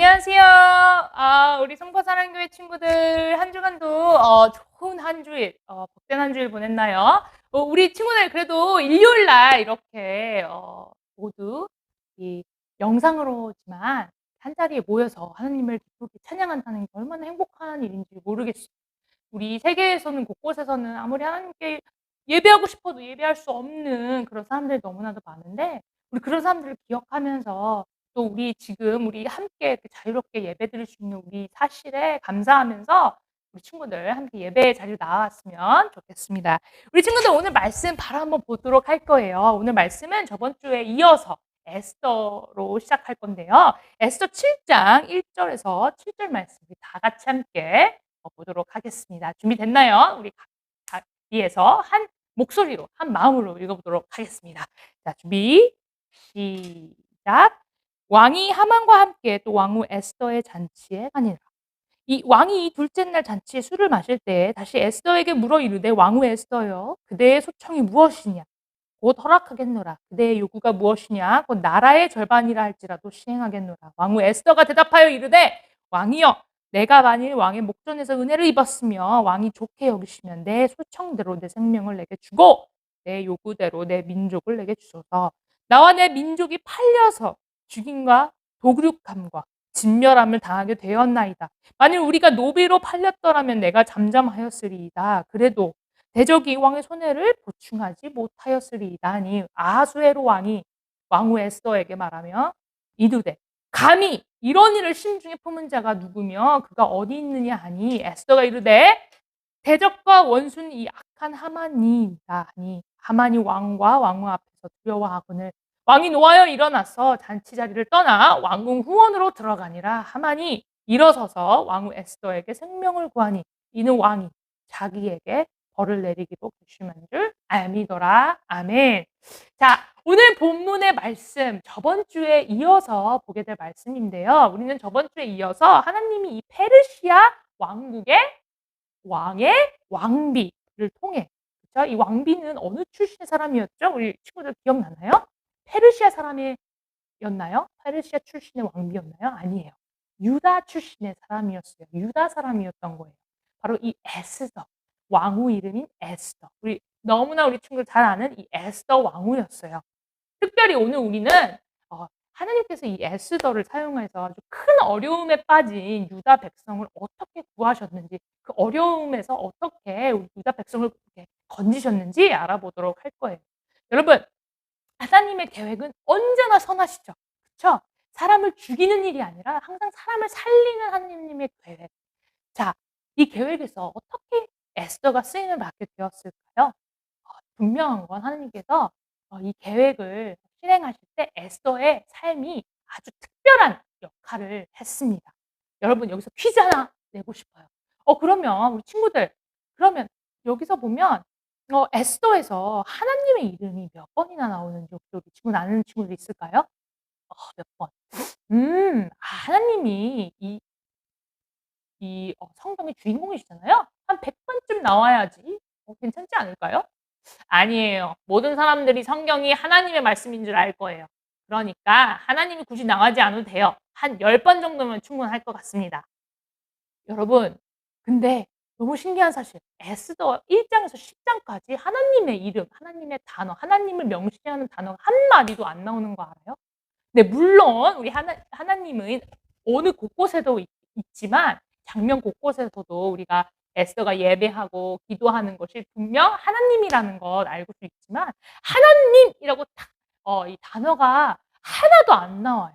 안녕하세요. 우리 성포사랑교회 친구들 한 주간도 좋은 한 주일, 복된 한 주일 보냈나요? 우리 친구들 그래도 일요일 날 이렇게 모두 이 영상으로지만 한 자리에 모여서 하나님을 기쁘게 찬양한다는 게 얼마나 행복한 일인지 모르겠어요. 우리 세계에서는 곳곳에서는 아무리 하나님께 예배하고 싶어도 예배할 수 없는 그런 사람들이 너무나도 많은데, 우리 그런 사람들을 기억하면서 또 우리 함께 이렇게 자유롭게 예배드릴 수 있는 우리 사실에 감사하면서 우리 친구들 함께 예배의 자리로 나왔으면 좋겠습니다. 우리 친구들 오늘 말씀 바로 한번 보도록 할 거예요. 오늘 말씀은 저번 주에 이어서 에스더로 시작할 건데요. 에스더 7장 1절에서 7절 말씀 우리 다 같이 함께 보도록 하겠습니다. 준비됐나요? 우리 자리에서 한 목소리로 한 마음으로 읽어보도록 하겠습니다. 자, 준비 시작. 왕이 하만과 함께 또 왕후 에스더의 잔치에 가니라. 이 왕이 둘째 날 잔치에 술을 마실 때 다시 에스더에게 물어 이르되, 왕후 에스더여, 그대의 소청이 무엇이냐? 곧 허락하겠노라. 그대의 요구가 무엇이냐? 곧 나라의 절반이라 할지라도 시행하겠노라. 왕후 에스더가 대답하여 이르되, 왕이여, 내가 만일 왕의 목전에서 은혜를 입었으며 왕이 좋게 여기시면 내 소청대로 내 생명을 내게 주고 내 요구대로 내 민족을 내게 주소서. 나와 내 민족이 팔려서 죽임과 도륙함과 진멸함을 당하게 되었나이다. 만일 우리가 노비로 팔렸더라면 내가 잠잠하였으리이다. 그래도 대적이 왕의 손해를 보충하지 못하였으리이다 하니, 아하수에로 왕이 왕후 에스더에게 말하며 이르되, 감히 이런 일을 심중에 품은 자가 누구며 그가 어디 있느냐 하니, 에스더가 이르되, 대적과 원수는 이 악한 하만이다 하니, 하만이 왕과 왕후 앞에서 두려워하거늘 왕이 노하여 일어나서 잔치 자리를 떠나 왕궁 후원으로 들어가니라. 하만이 일어서서 왕후 에스더에게 생명을 구하니 이는 왕이 자기에게 벌을 내리기로 결심한 줄 알미더라. 아멘. 자, 오늘 본문의 말씀 저번 주에 이어서 보게 될 말씀인데요. 우리는 저번 주에 이어서 하나님이 이 페르시아 왕국의 왕의 왕비를 통해, 그쵸? 이 왕비는 어느 출신의 사람이었죠? 우리 친구들 기억나나요? 페르시아 사람이었나요? 페르시아 출신의 왕비였나요? 아니에요. 유다 출신의 사람이었어요. 유다 사람이었던 거예요. 바로 이 에스더, 왕후 이름인 에스더. 우리 친구들 잘 아는 이 에스더 왕후였어요. 특별히 오늘 우리는 하나님께서 이 에스더를 사용해서 아주 큰 어려움에 빠진 유다 백성을 어떻게 구하셨는지, 그 어려움에서 어떻게 우리 유다 백성을 그렇게 건지셨는지 알아보도록 할 거예요. 여러분, 하나님의 계획은 언제나 선하시죠. 그쵸? 사람을 죽이는 일이 아니라 항상 사람을 살리는 하나님의 계획. 자, 이 계획에서 어떻게 에스더가 쓰임을 받게 되었을까요? 분명한 건 하나님께서 이 계획을 실행하실 때 에스더의 삶이 아주 특별한 역할을 했습니다. 여러분, 여기서 퀴즈 하나 내고 싶어요. 그러면 우리 친구들, 그러면 여기서 보면 에스더에서 하나님의 이름이 몇 번이나 나오는지 혹시 우리 친구 아는 친구들 있을까요? 몇 번? 하나님이 성경의 주인공이시잖아요. 한 100 번쯤 나와야지 괜찮지 않을까요? 아니에요. 모든 사람들이 성경이 하나님의 말씀인 줄 알 거예요. 그러니까 하나님이 굳이 나가지 않아도 돼요. 한 10번 정도면 충분할 것 같습니다. 여러분, 근데 너무 신기한 사실, 에스더 1 장에서 10 장까지 하나님의 이름, 하나님의 단어, 하나님을 명시하는 단어가 한 마디도 안 나오는 거 알아요? 네, 물론 우리 하나님은 어느 곳곳에도 있지만 장면 곳곳에서도 우리가 에스더가 예배하고 기도하는 것이 분명 하나님이라는 걸 알고 수 있지만, 하나님이라고 딱 이 단어가 하나도 안 나와요.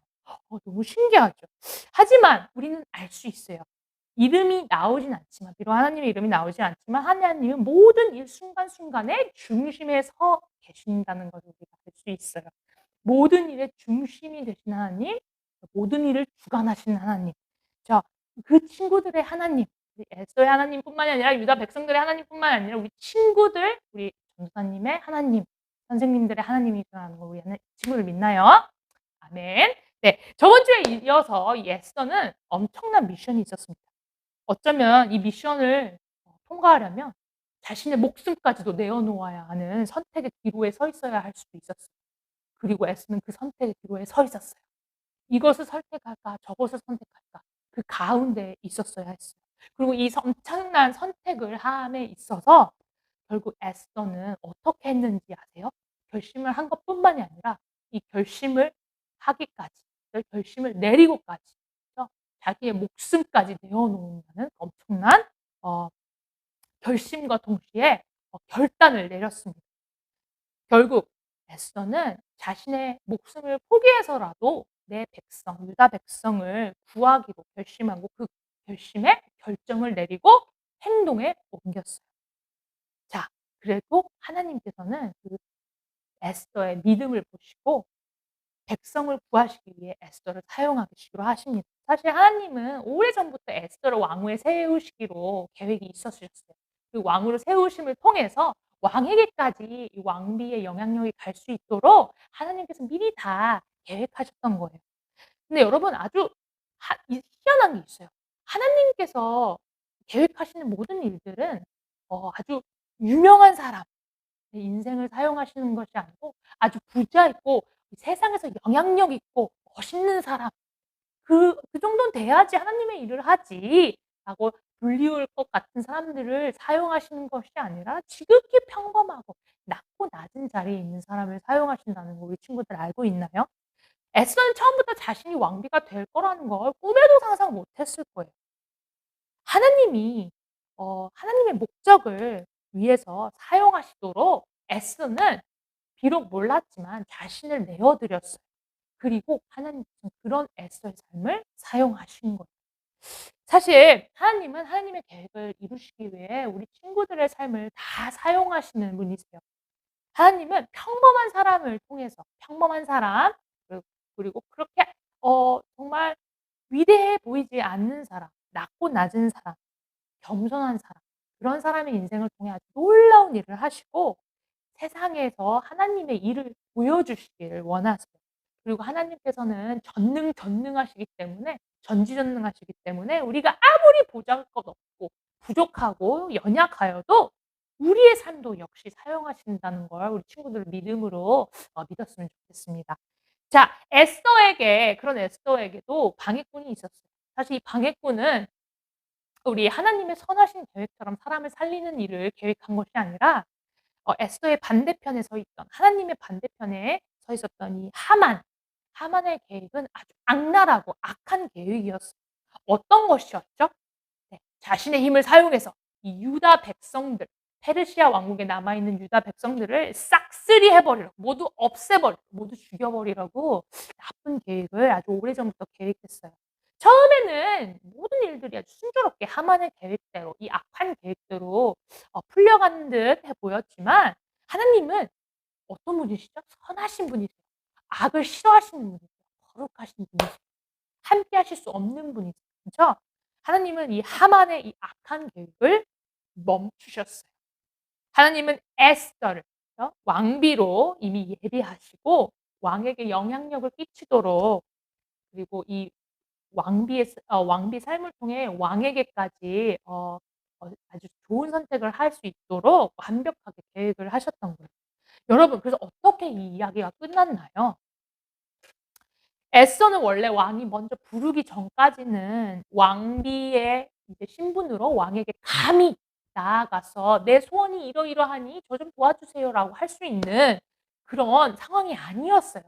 너무 신기하죠. 하지만 우리는 알 수 있어요. 이름이 나오진 않지만, 비록 하나님의 이름이 나오진 않지만 하나님은 모든 일 순간순간에 중심에 서 계신다는 것을 우리가 알 수 있어요. 모든 일의 중심이 되신 하나님, 모든 일을 주관하시는 하나님. 자, 그 친구들의 하나님, 우리 에스더의 하나님뿐만이 아니라 유다 백성들의 하나님뿐만이 아니라 우리 친구들, 우리 전도사님의 하나님, 선생님들의 하나님이라는 걸 우리 친구들 믿나요? 아멘. 네, 저번 주에 이어서 이 에스더는 엄청난 미션이 있었습니다. 어쩌면 이 미션을 통과하려면 자신의 목숨까지도 내어놓아야 하는 선택의 기로에 서 있어야 할 수도 있었어요. 그리고 에스는 그 선택의 기로에 서 있었어요. 이것을 선택할까 저것을 선택할까 그 가운데에 있었어야 했어요. 그리고 이 엄청난 선택을 함에 있어서 결국 에스더는 어떻게 했는지 아세요? 결심을 한 것뿐만이 아니라 이 결심을 하기까지 그 결심을 내리고까지 그죠? 자기의 목숨까지 내어 놓는다는 엄청난 어 결심과 동시에 결단을 내렸습니다. 결국 에스더는 자신의 목숨을 포기해서라도 내 백성 유다 백성을 구하기로 결심하고 그 결심에 결정을 내리고 행동에 옮겼어요. 자 그래도 하나님께서는 그 에스더의 믿음을 보시고 백성을 구하시기 위해 에스더를 사용하시기로 하십니다. 사실 하나님은 오래전부터 에스더를 왕후에 세우시기로 계획이 있으셨어요. 그 왕으로 세우심을 통해서 왕에게까지 이 왕비의 영향력이 갈 수 있도록 하나님께서 미리 다 계획하셨던 거예요. 근데 여러분 아주 희한한 게 있어요. 하나님께서 계획하시는 모든 일들은 아주 유명한 사람 내 인생을 사용하시는 것이 아니고 아주 부자 있고 세상에서 영향력 있고 멋있는 사람 그 정도는 돼야지 하나님의 일을 하지."라고 불리울 것 같은 사람들을 사용하시는 것이 아니라 지극히 평범하고 낮고 낮은 자리에 있는 사람을 사용하신다는 거 우리 친구들 알고 있나요? 에스더는 처음부터 자신이 왕비가 될 거라는 걸 꿈에도 상상 못 했을 거예요. 하나님이 하나님의 목적을 위해서 사용하시도록 에스더는 비록 몰랐지만 자신을 내어 드렸어요. 그리고 하나님께서는 그런 에스더의 삶을 사용하신 거예요. 사실 하나님은 하나님의 계획을 이루시기 위해 우리 친구들의 삶을 다 사용하시는 분이세요. 하나님은 평범한 사람을 통해서 평범한 사람 그리고 그렇게 정말 위대해 보이지 않는 사람, 낮고 낮은 사람, 겸손한 사람 그런 사람의 인생을 통해 아주 놀라운 일을 하시고 세상에서 하나님의 일을 보여주시기를 원하세요. 그리고 하나님께서는 전능하시기 때문에 전지전능하시기 때문에 우리가 아무리 보잘것없고 부족하고 연약하여도 우리의 삶도 역시 사용하신다는 걸 우리 친구들 믿음으로 믿었으면 좋겠습니다. 자 에스더에게 그런 에스더에게도 방해꾼이 있었어요. 사실 이 방해꾼은 우리 하나님의 선하신 계획처럼 사람을 살리는 일을 계획한 것이 아니라 에스더의 반대편에 서 있던 하나님의 반대편에 서 있었던 이 하만의 계획은 아주 악랄하고 악한 계획이었어요. 어떤 것이었죠? 네. 자신의 힘을 사용해서 이 유다 백성들 페르시아 왕국에 남아 있는 유다 백성들을 싹쓸이 해 버리라고 모두 모두 죽여 버리라고 나쁜 계획을 아주 오래전부터 계획했어요. 처음에는 모든 일들이 아주 순조롭게 하만의 계획대로 이 악한 계획대로 풀려가는 듯해 보였지만 하나님은 어떤 분이시죠? 선하신 분이세요. 악을 싫어하시는 분이세요. 거룩하신 분이세요. 함께 하실 수 없는 분이세요. 그죠? 하나님은 이 하만의 이 악한 계획을 멈추셨어요. 하나님은 에스더를 왕비로 이미 예비하시고 왕에게 영향력을 끼치도록 그리고 이 왕비 삶을 통해 왕에게까지 아주 좋은 선택을 할 수 있도록 완벽하게 계획을 하셨던 거예요. 여러분 그래서 어떻게 이 이야기가 끝났나요? 에스더는 원래 왕이 먼저 부르기 전까지는 왕비의 이제 신분으로 왕에게 감히 나아가서 "내 소원이 이러이러하니 저 좀 도와주세요."라고 할 수 있는 그런 상황이 아니었어요.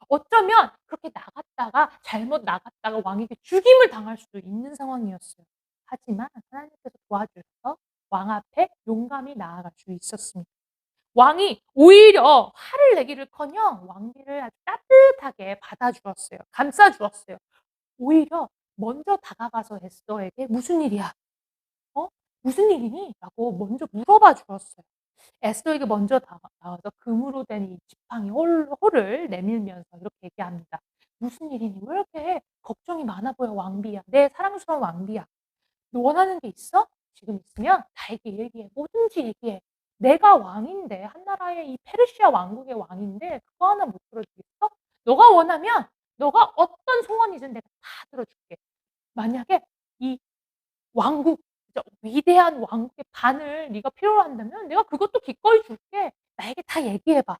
어쩌면 그렇게 나갔다가 잘못 나갔다가 왕에게 죽임을 당할 수도 있는 상황이었어요. 하지만 하나님께서 도와주셔서 왕 앞에 용감히 나아갈 수 있었습니다. 왕이 오히려 화를 내기를커녕 왕비를 아주 따뜻하게 받아 주었어요. 감싸 주었어요. 오히려 먼저 다가가서 에스더에게 "무슨 일이야? 어? 무슨 일이니?" 라고 먼저 물어봐 주었어요. 에스더에게 먼저 다가와서 금으로 된 이 지팡이 홀을 내밀면서 이렇게 얘기합니다. "무슨 일이니? 왜 이렇게 걱정이 많아 보여 왕비야. 내 사랑스러운 왕비야. 너 원하는 게 있어? 지금 있으면 나에게 얘기해. 뭐든지 얘기해. 내가 왕인데 한나라의 이 페르시아 왕국의 왕인데 그거 하나 못 들어주겠어? 너가 원하면 너가 어떤 소원이든 내가 다 들어줄게. 만약에 이 왕국 진짜 위대한 왕국의 반을 네가 필요로 한다면 내가 그것도 기꺼이 줄게. 나에게 다 얘기해 봐."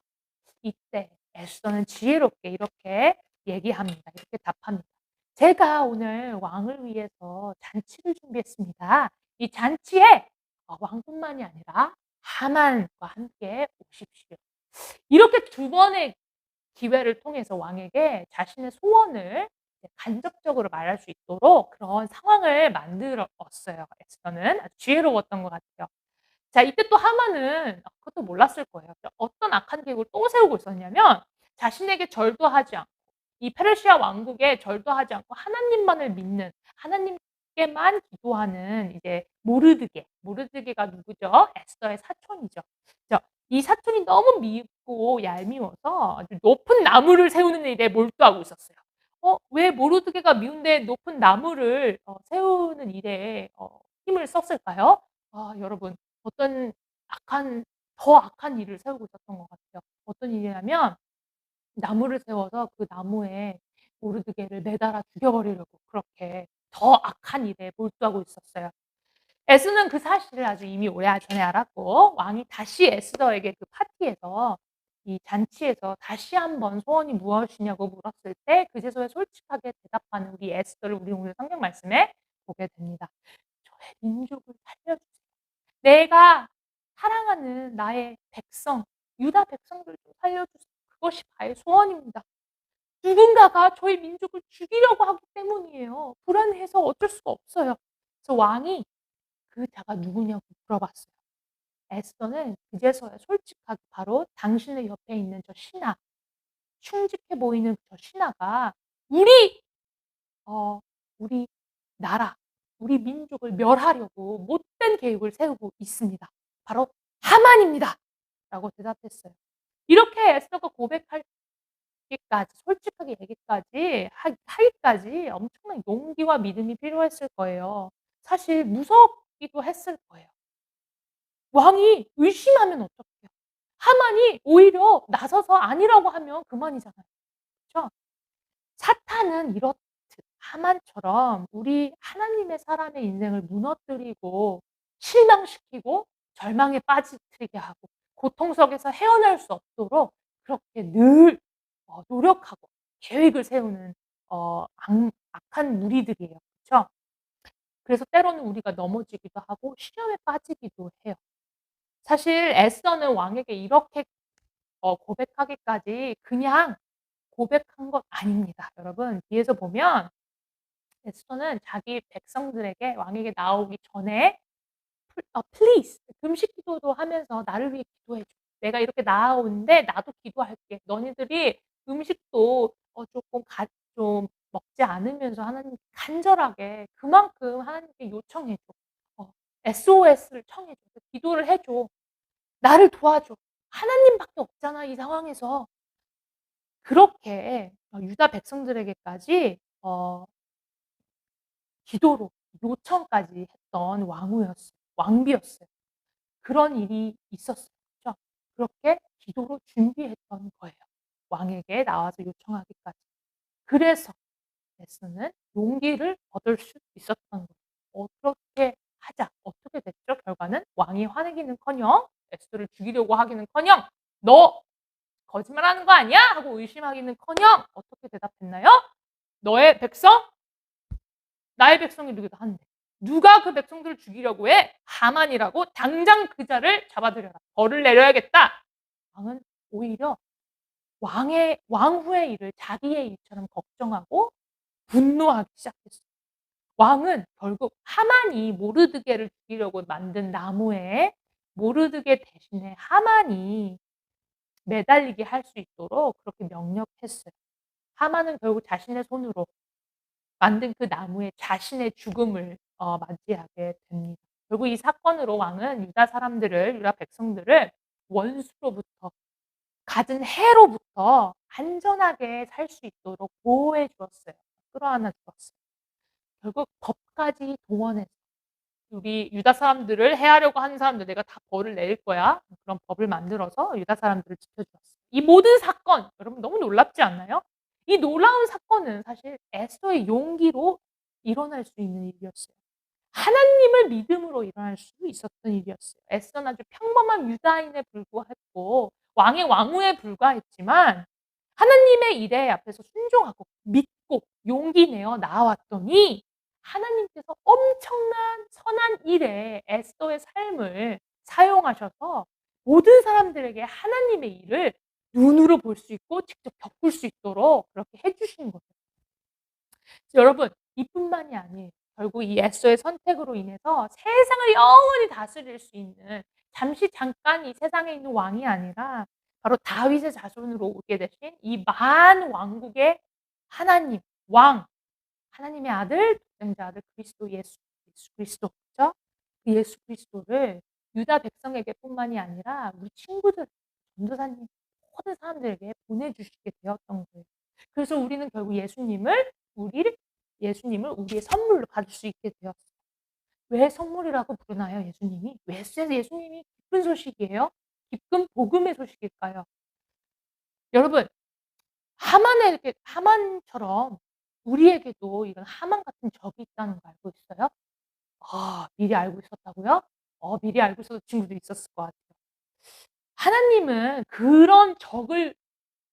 이때 에스더는 지혜롭게 이렇게 얘기합니다. 이렇게 답합니다. "제가 오늘 왕을 위해서 잔치를 준비했습니다. 이 잔치에 왕뿐만이 아니라 하만과 함께 오십시오." 이렇게 두 번의 기회를 통해서 왕에게 자신의 소원을 이제 간접적으로 말할 수 있도록 그런 상황을 만들었어요. 에스더는 아주 지혜로웠던 것 같아요. 자, 이때 또 하만은 그것도 몰랐을 거예요. 어떤 악한 계획을 또 세우고 있었냐면 자신에게 절도 하지 않고 이 페르시아 왕국에 절도 하지 않고 하나님만을 믿는 하나님께만 기도하는 이제 모르드게가 누구죠? 에스더의 사촌이죠. 그죠? 이 사촌이 너무 밉고 얄미워서 아주 높은 나무를 세우는 일에 몰두하고 있었어요. 왜 모르드게가 미운데 높은 나무를 세우는 일에 힘을 썼을까요? 여러분, 어떤 더 악한 일을 세우고 있었던 것 같아요. 어떤 일이냐면 나무를 세워서 그 나무에 모르드게를 매달아 죽여버리려고 그렇게 더 악한 일에 몰두하고 있었어요. 에스더는 그 사실을 아주 이미 오래 전에 알았고 왕이 다시 에스더에게 그 파티에서 이 잔치에서 다시 한번 소원이 무엇이냐고 물었을 때 그제서야 솔직하게 대답하는 우리 에스더를 우리 오늘 성경 말씀에 보게 됩니다. "저의 민족을 살려주세요. 내가 사랑하는 나의 백성, 유다 백성들 좀 살려주세요. 그것이 나의 소원입니다. 누군가가 저희 민족을 죽이려고 하기 때문이에요. 불안해서 어쩔 수가 없어요." 그래서 왕이 그 자가 누구냐고 물어봤어요. 에스더는 그제서야 솔직하게 바로 당신의 옆에 있는 저 신하, 충직해 보이는 저 신하가 우리 어 우리 나라, 우리 민족을 멸하려고 못된 계획을 세우고 있습니다. 바로 하만입니다. 라고 대답했어요. 이렇게 에스더가 고백하기까지 솔직하게 얘기까지 하기까지 엄청난 용기와 믿음이 필요했을 거예요. 사실 무섭기도 했을 거예요. 왕이 의심하면 어떡해요. 하만이 오히려 나서서 아니라고 하면 그만이잖아요. 그쵸? 사탄은 이렇듯 하만처럼 우리 하나님의 사람의 인생을 무너뜨리고 실망시키고 절망에 빠지게 하고 고통 속에서 헤어날 수 없도록 그렇게 늘 노력하고 계획을 세우는 악한 무리들이에요. 그쵸? 그래서 때로는 우리가 넘어지기도 하고 시험에 빠지기도 해요. 사실 에스더는 왕에게 이렇게 고백하기까지 그냥 고백한 것 아닙니다. 여러분, 뒤에서 보면 에스더는 자기 백성들에게 왕에게 나오기 전에 "플리즈 금식 기도도 하면서 나를 위해 기도해 줘. 내가 이렇게 나아오는데 나도 기도할게. 너희들이 음식도 쪼끔 좀 먹지 않으면서 하나님께 간절하게 그만큼 하나님께 요청해 줘. SOS를 청해 줘. 기도를 해 줘. 나를 도와줘. 하나님밖에 없잖아 이 상황에서." 그렇게 유다 백성들에게까지 기도로 요청까지 했던 왕비였어요. 그런 일이 있었어요. 그죠? 그렇게 기도로 준비했던 거예요. 왕에게 나와서 요청하기까지. 그래서 에스더는 용기를 얻을 수 있었던 거예요. 어떻게 하자. 어떻게 됐죠? 결과는 왕이 화내기는커녕 에스더를 죽이려고 하기는커녕 "너 거짓말하는 거 아니야?" 하고 의심하기는커녕 어떻게 대답했나요? "너의 백성 나의 백성이 누구다 한데 누가 그 백성들을 죽이려고 해? 하만이라고 당장 그 자를 잡아들여라. 벌을 내려야겠다." 왕은 오히려 왕후의 일을 자기의 일처럼 걱정하고 분노하기 시작했어요. 왕은 결국 하만이 모르드게를 죽이려고 만든 나무에 모르드게 대신에 하만이 매달리게 할 수 있도록 그렇게 명령했어요. 하만은 결국 자신의 손으로 만든 그 나무에 자신의 죽음을 맞이하게 됩니다. 결국 이 사건으로 왕은 유다 백성들을 원수로부터 갖은 해로부터 안전하게 살 수 있도록 보호해 주었어요. 끌어안아 주었어요. 결국 법까지 동원해서 우리 유다 사람들을 해하려고 하는 사람들 내가 다 벌을 내릴 거야. 그런 법을 만들어서 유다 사람들을 지켜 주었어요. 이 모든 사건 여러분 너무 놀랍지 않나요? 이 놀라운 사건은 사실 에스더의 용기로 일어날 수 있는 일이었어요. 하나님을 믿음으로 일어날 수 있었던 일이었어요. 에스더는 아주 평범한 유다인에 불구했고 왕의 왕후에 불과했지만 하나님의 일에 앞에서 순종하고 믿고 용기 내어 나아왔더니 하나님께서 엄청난 선한 일에 에스더의 삶을 사용하셔서 모든 사람들에게 하나님의 일을 눈으로 볼 수 있고 직접 겪을 수 있도록 그렇게 해 주신 거예요. 여러분, 이뿐만이 아니에요. 결국 이 에스더의 선택으로 인해서 세상을 영원히 다스릴 수 있는, 잠시 잠깐 이 세상에 있는 왕이 아니라 바로 다윗의 자손으로 오게 되신 이 많은 왕국의 하나님, 왕, 하나님의 아들, 독생자 아들 그리스도 예수 그리스도, 그죠? 그 예수 그리스도를 유다 백성에게 뿐만이 아니라 우리 친구들, 전도사님, 모든 사람들에게 보내주시게 되었던 거예요. 그래서 우리는 결국 우리를 예수님을 우리의 선물로 받을 수 있게 되었어요. 왜 선물이라고 부르나요, 예수님이? 왜 예수님이 기쁜 소식이에요? 기쁜 복음의 소식일까요? 여러분, 하만처럼 우리에게도 이런 하만 같은 적이 있다는 거 알고 있어요? 미리 알고 있었다고요? 미리 알고 있어도 친구들이 있었을 것 같아요. 하나님은 그런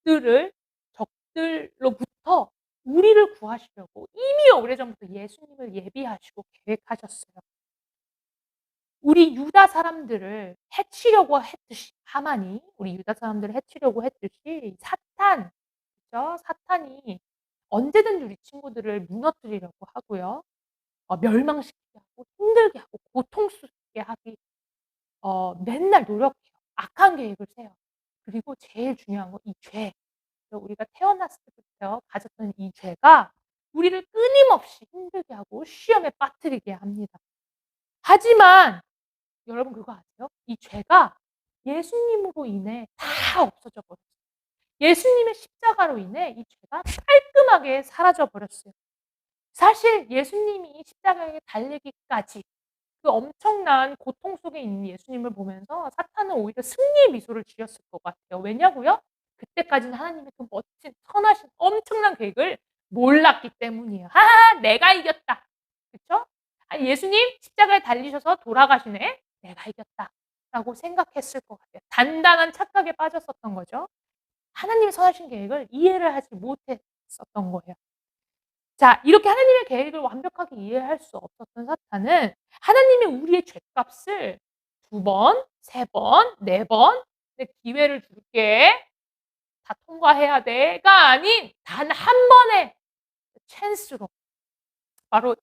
들을 적들로부터 우리를 구하시려고 이미 오래전부터 예수님을 예비하시고 계획하셨어요. 우리 유다 사람들을 해치려고 했듯이, 하만이 우리 유다 사람들을 해치려고 했듯이 그죠? 사탄이 언제든지 우리 친구들을 무너뜨리려고 하고요. 멸망시키게 하고 힘들게 하고 고통스럽게 하기 맨날 노력해요. 악한 계획을 세워요. 그리고 제일 중요한 건 이 죄. 우리가 태어났을 때부터 가졌던 이 죄가 우리를 끊임없이 힘들게 하고 시험에 빠뜨리게 합니다. 하지만 여러분 그거 아세요? 이 죄가 예수님으로 인해 다 없어져 버렸어요. 예수님의 십자가로 인해 이 죄가 깔끔하게 사라져 버렸어요. 사실 예수님이 십자가에 달리기까지 그 엄청난 고통 속에 있는 예수님을 보면서 사탄은 오히려 승리의 미소를 지었을 것 같아요. 왜냐고요? 그때까지는 하나님의 그 멋진 선하신 엄청난 계획을 몰랐기 때문이에요. '하하 내가 이겼다.' 그쵸? '예수님 십자가에 달리셔서 돌아가시네. 내가 이겼다.'라고 생각했을 것 같아요. 단단한 착각에 빠졌었던 거죠. 하나님의 선하신 계획을 이해를 하지 못했었던 거예요. 자, 이렇게 하나님의 계획을 완벽하게 이해할 수 없었던 사탄은 하나님이 우리의 죗값을 2번, 3번, 4번 내 기회를 줄게. 다 통과해야 돼.'가 아닌 단 한 번의 찬스로 바로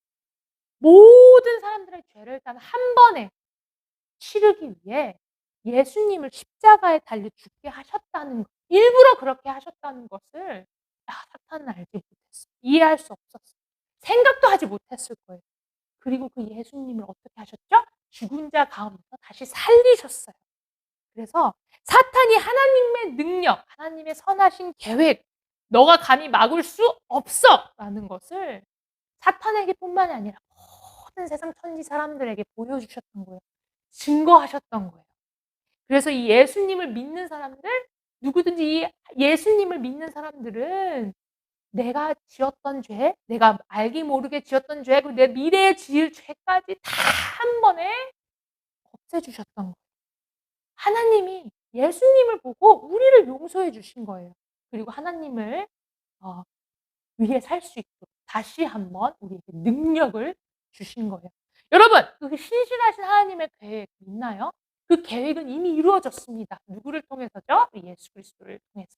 모든 사람들의 죄를 단 한 번에 치르기 위해 예수님을 십자가에 달려 죽게 하셨다는 것, 일부러 그렇게 하셨다는 것을 사탄은 알지 못했어요. 이해할 수 없었어요. 생각도 하지 못했을 거예요. 그리고 그 예수님을 어떻게 하셨죠? 죽은 자 가운데서 다시 살리셨어요. 그래서 사탄이 하나님의 능력, 하나님의 선하신 계획, "너가 감히 막을 수 없어!"라는 것을 사탄에게뿐만이 아니라 모든 세상 천지 사람들에게 보여주셨던 거예요. 증거하셨던 거예요. 그래서 이 예수님을 믿는 사람들, 누구든지 이 예수님을 믿는 사람들은 내가 지었던 죄, 내가 알게 모르게 지었던 죄, 그리고 내 미래에 지을 죄까지 다 한 번에 없애 주셨던 거예요. 하나님이 예수님을 보고 우리를 용서해 주신 거예요. 그리고 하나님을 어 위해 살 수 있도록 다시 한번 우리에게 능력을 주신 거예요. 여러분, 그 신실하신 하나님의 계획 있나요? 그 계획은 이미 이루어졌습니다. 누구를 통해서죠? 예수 그리스도를 통해서.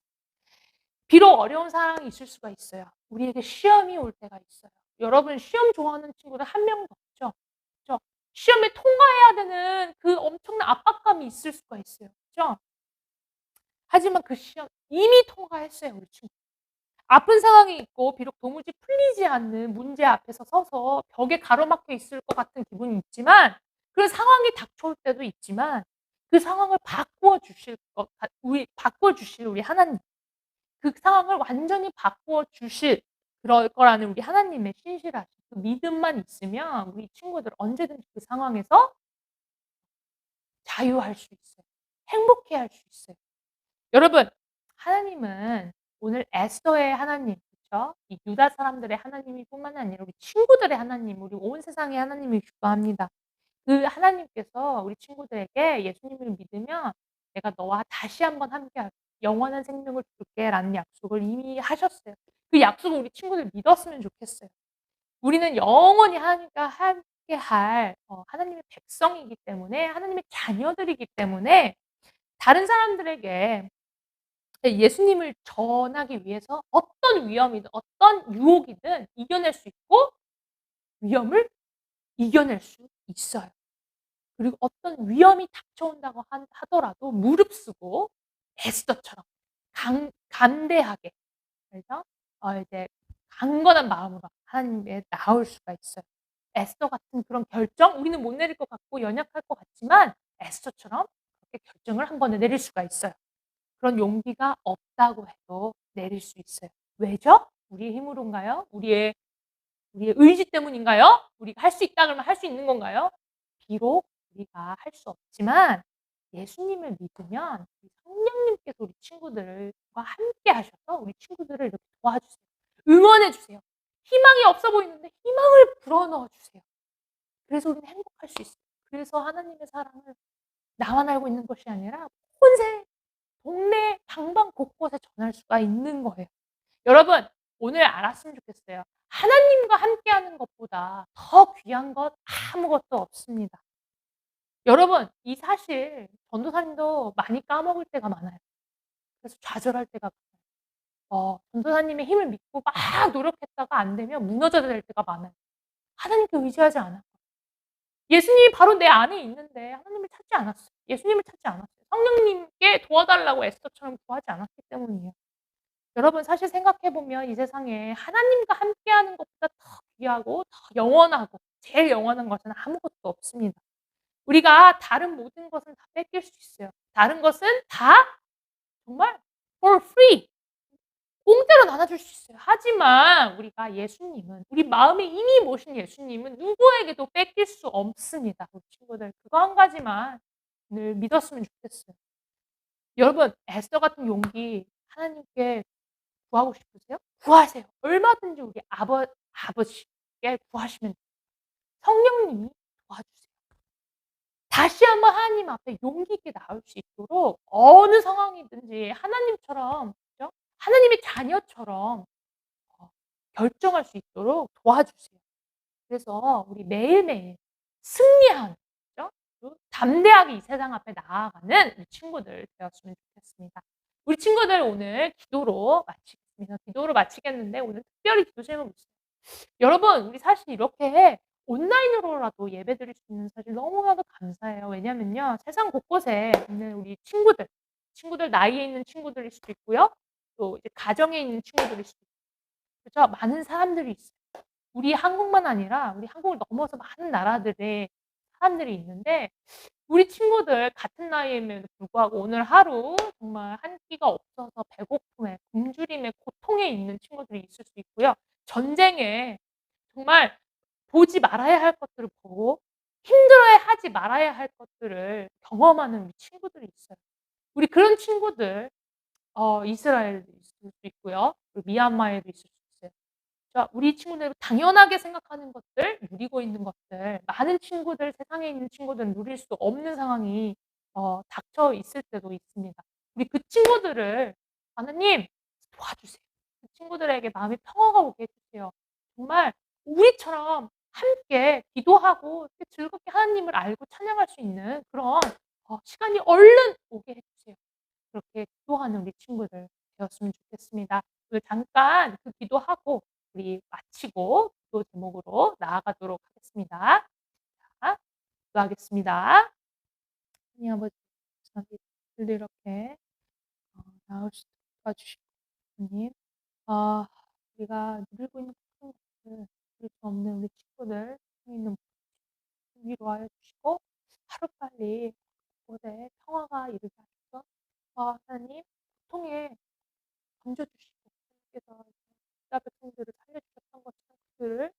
비록 어려운 상황이 있을 수가 있어요. 우리에게 시험이 올 때가 있어요. 여러분 시험 좋아하는 친구들 한 명도 없죠? 그죠? 시험에 통과해야 되는 그 엄청난 압박감이 있을 수가 있어요. 그죠? 하지만 그 시험 이미 통과했어요, 우리 친구. 아픈 상황이 있고 비록 도무지 풀리지 않는 문제 앞에서 서서 벽에 가로막혀 있을 것 같은 기분이 있지만, 그런 상황이 닥쳐올 때도 있지만 그 상황을 바꾸어 주실 우리 하나님, 그 상황을 완전히 바꾸어 주실 그럴 거라는 우리 하나님의 신실하신 그 믿음만 있으면 우리 친구들 언제든지 그 상황에서 자유할 수 있어요. 행복해할 수 있어요. 여러분, 하나님은 오늘 에스더의 하나님, 그쵸? 이 유다 사람들의 하나님이 뿐만 아니라 우리 친구들의 하나님, 우리 온 세상의 하나님을 기뻐합니다. 그 하나님께서 우리 친구들에게 "예수님을 믿으면 내가 너와 다시 한번 함께할게. 영원한 생명을 줄게라는 약속을 이미 하셨어요. 그 약속을 우리 친구들 믿었으면 좋겠어요. 우리는 영원히 하나님과 함께할 하나님의 백성이기 때문에 하나님의 자녀들이기 때문에 다른 사람들에게 예수님을 전하기 위해서 어떤 위험이든 어떤 유혹이든 이겨낼 수 있고 위험을 이겨낼 수 있어요. 그리고 어떤 위험이 닥쳐온다고 하더라도 무릅쓰고 에스더처럼 담대하게 그래서 이제 강건한 마음으로 하나님께 나올 수가 있어요. 에스더 같은 그런 결정 우리는 못 내릴 것 같고 연약할 것 같지만 에스더처럼 그렇게 결정을 한 번에 내릴 수가 있어요. 그런 용기가 없다고 해도 내릴 수 있어요. 왜죠? 우리의 힘으로인가요? 우리의 의지 때문인가요? 우리가 할 수 있다 그러면 할 수 있는 건가요? 비록 우리가 할 수 없지만 예수님을 믿으면 성령님께서 우리 친구들과 함께 하셔서 우리 친구들을 이렇게 도와주세요. 응원해 주세요. 희망이 없어 보이는데 희망을 불어넣어 주세요. 그래서 우리는 행복할 수 있어요. 그래서 하나님의 사랑을 나만 알고 있는 것이 아니라 온 동네 방방 곳곳에 전할 수가 있는 거예요. 여러분 오늘 알았으면 좋겠어요. 하나님과 함께하는 것보다 더 귀한 것 아무것도 없습니다. 여러분 이 사실 전도사님도 많이 까먹을 때가 많아요. 그래서 좌절할 때가 전도사님의 힘을 믿고 막 노력했다가 안 되면 무너져야 될 때가 많아요. 하나님께 의지하지 않았고 예수님이 바로 내 안에 있는데 하나님을 찾지 않았어요. 예수님을 찾지 않았어요. 성령님께 도와달라고 에스더처럼 구하지 않았기 때문이에요. 여러분 사실 생각해 보면 이 세상에 하나님과 함께하는 것보다 더 귀하고 더 영원하고 제일 영원한 것은 아무것도 없습니다. 우리가 다른 모든 것은 다 뺏길 수 있어요. 다른 것은 다 정말 for free 공짜로 나눠줄 수 있어요. 하지만 우리가 예수님은 우리 마음에 이미 모신 예수님은 누구에게도 뺏길 수 없습니다. 우리 친구들 그거 한 가지만 늘 믿었으면 좋겠어요. 여러분 에스더 같은 용기 하나님께 구하고 싶으세요? 구하세요. 얼마든지 우리 아버지께 구하시면 돼요. 성령님이 도와주세요. 다시 한번 하나님 앞에 용기 있게 나올 수 있도록 어느 상황이든지 하나님처럼 그죠? 하나님의 자녀처럼 결정할 수 있도록 도와주세요. 그래서 우리 매일매일 승리하는 그죠? 그리고 담대하게 이 세상 앞에 나아가는 우리 친구들 되었으면 좋겠습니다. 우리 친구들 오늘 기도로 마치겠습니다. 기도로 마치겠는데 오늘 특별히 기도 제목이 있어요. 여러분 우리 사실 이렇게 온라인으로라도 예배드릴 수 있는 사실 너무나도 감사해요. 왜냐면요. 세상 곳곳에 있는 우리 친구들 나이에 있는 친구들일 수도 있고요. 또 이제 가정에 있는 친구들일 수도 있고 그죠? 많은 사람들이 있어요. 우리 한국만 아니라 우리 한국을 넘어서 많은 나라들의 사람들이 있는데 우리 친구들 같은 나이임에도 불구하고 오늘 하루 정말 한 끼가 없어서 배고픔에 굶주림에 고통에 있는 친구들이 있을 수 있고요. 전쟁에 정말 보지 말아야 할 것들을 보고 힘들어하지 말아야 할 것들을 경험하는 우리 친구들이 있어요. 우리 그런 친구들 이스라엘에도 있을 수 있고요. 그리고 미얀마에도 있을 수 있어요. 자 우리 친구들 당연하게 생각하는 것들, 누리고 있는 것들 많은 친구들 세상에 있는 친구들은 누릴 수 없는 상황이 닥쳐 있을 때도 있습니다. 우리 그 친구들을 하나님 도와주세요. 그 친구들에게 마음의 평화가 오게 해 주세요. 정말 우리처럼 함께 기도하고 이렇게 즐겁게 하나님을 알고 찬양할 수 있는 그런 시간이 얼른 오게 해 주세요. 그렇게 기도하는 우리 친구들 되었으면 좋겠습니다. 오늘 잠깐 그 기도하고 우리 마치고 기도 제목으로 나아가도록 하겠습니다. 자, 기도하겠습니다. 하나님 아버지 저희들도 이렇게 나올 수 있도록 도와주시고 하나님 아 우리가 누리고 있는 모든 것들 누릴 수 없는 우리 친구들 있는 위로하여 주시고 하루빨리 곳에 평화가 이르게 하셔서 하나님 고통에 건져주시고 하나님께서 이스라엘 백성들을 살려주셨던 것처럼 그들을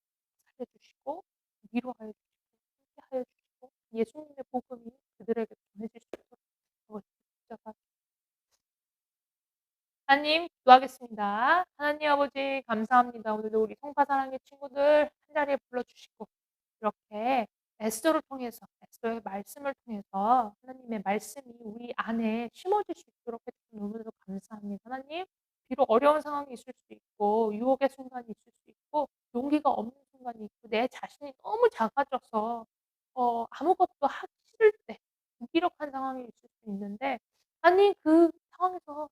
살려주시고 위로하여 주시고 함께하여 주시고 예수님의 복음이 그들에게 전해질 수 있도록 붙잡아 하나님 기도하겠습니다. 하나님 아버지 감사합니다. 오늘도 우리 송파사랑의 친구들 한자리에 불러주시고 이렇게 에스더를 통해서 그리스도의 말씀을 통해서 하나님의 말씀이 우리 안에 심어질 수 있도록 해 주셔서 너무나도 감사합니다. 하나님, 비록 어려운 상황이 있을 수 있고 유혹의 순간이 있을 수 있고 용기가 없는 순간이 있고 내 자신이 너무 작아져서 아무것도 하기 싫을 때 무기력한 상황이 있을 수 있는데 하나님 그 상황에서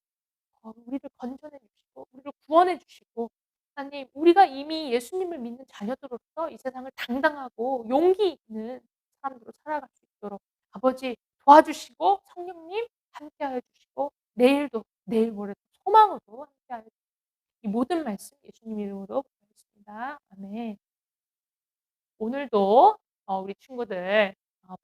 우리를 건져내 주시고 우리를 구원해 주시고 하나님 우리가 이미 예수님을 믿는 자녀들로서 이 세상을 당당하고 용기 있는 사람들로 살아갈 수 있도록 아버지 도와주시고 성령님 함께하여 주시고 내일도 내일 모레도 소망으로 함께하여 주시고 이 모든 말씀 예수님 이름으로 기도하겠습니다. 아멘. 오늘도 우리 친구들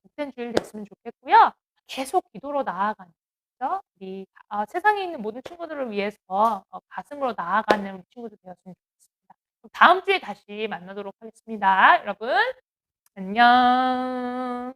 복된 주일 됐으면 좋겠고요. 계속 기도로 나아가는 그죠? 우리 세상에 있는 모든 친구들을 위해서 가슴으로 나아가는 우리 친구들 되었으면 좋겠습니다. 그럼 다음 주에 다시 만나도록 하겠습니다. 여러분 안녕.